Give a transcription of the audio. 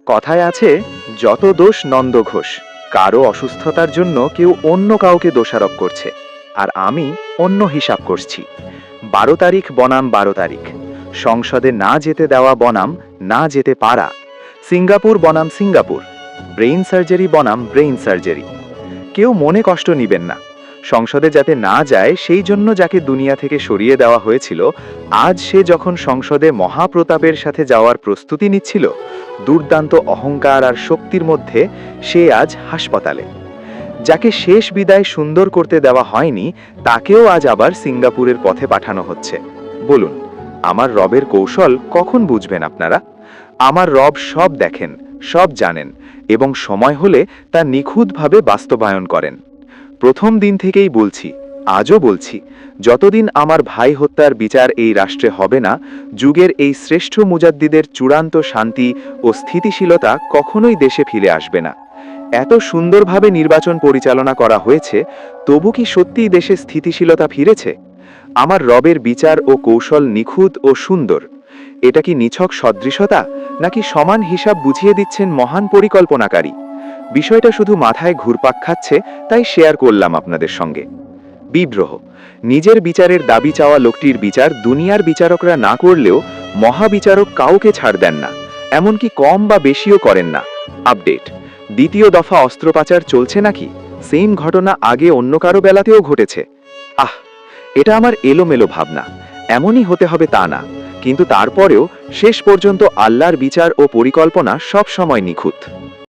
কথায় আছে, যত দোষ নন্দ ঘোষ। কারো অসুস্থতার জন্য কেউ অন্য কাউকে দোষারোপ করছে, আর আমি অন্য হিসাব করছি। 12 তারিখ বনাম 12 তারিখ, সংসদে না যেতে দেওয়া বনাম না যেতে পারা, সিঙ্গাপুর বনাম সিঙ্গাপুর, ব্রেইন সার্জারি বনাম ব্রেইন সার্জারি। কেউ মনে কষ্ট নিবেন না। সংসদে যাতে না যায় সেই জন্য যাকে দুনিয়া থেকে সরিয়ে দেওয়া হয়েছিল, আজ সে যখন সংসদে মহাপ্রতাপের সাথে যাওয়ার প্রস্তুতি নিচ্ছিল, দুর্দান্ত অহংকার আর শক্তির মধ্যে সে আজ হাসপাতালে। যাকে শেষ বিদায় সুন্দর করতে দেওয়া হয়নি, তাকেও আজ আবার সিঙ্গাপুরের পথে পাঠানো হচ্ছে। বলুন, আমার রবের কৌশল কখন বুঝবেন আপনারা? আমার রব সব দেখেন, সব জানেন, এবং সময় হলে তা নিখুঁতভাবে বাস্তবায়ন করেন। প্রথম দিন থেকেই বলছি, আজও বলছি, যতদিন আমার ভাই হত্যার বিচার এই রাষ্ট্রে হবে না, যুগের এই শ্রেষ্ঠ মুজাদ্দিদের চূড়ান্ত শান্তি ও স্থিতিশীলতা কখনোই দেশে ফিরে আসবে না। এত সুন্দরভাবে নির্বাচন পরিচালনা করা হয়েছে, তবু কি সত্যিই দেশে স্থিতিশীলতা ফিরেছে? আমার রবের বিচার ও কৌশল নিখুঁত ও সুন্দর। এটা কি নিছক সদৃশতা, নাকি সমান হিসাব বুঝিয়ে দিচ্ছেন মহান পরিকল্পনাকারী? বিষয়টা শুধু মাথায় ঘুরপাক খাচ্ছে, তাই শেয়ার করলাম আপনাদের সঙ্গে। বিদ্রোহ। নিজের বিচারের দাবি চাওয়া লোকটির বিচার দুনিয়ার বিচারকরা না করলেও মহাবিচারক কাউকে ছাড় দেন না, এমনকি কম বা বেশিও করেন না। আপডেট: দ্বিতীয় দফা অস্ত্র পাচার চলছে নাকি? সেম ঘটনা আগে অন্য কারো বেলাতেও ঘটেছে। আহ, এটা আমার এলোমেলো ভাবনা। এমনই হতে হবে তা না, কিন্তু তারপরেও শেষ পর্যন্ত আল্লাহর বিচার ও পরিকল্পনা সব সময় নিখুঁত।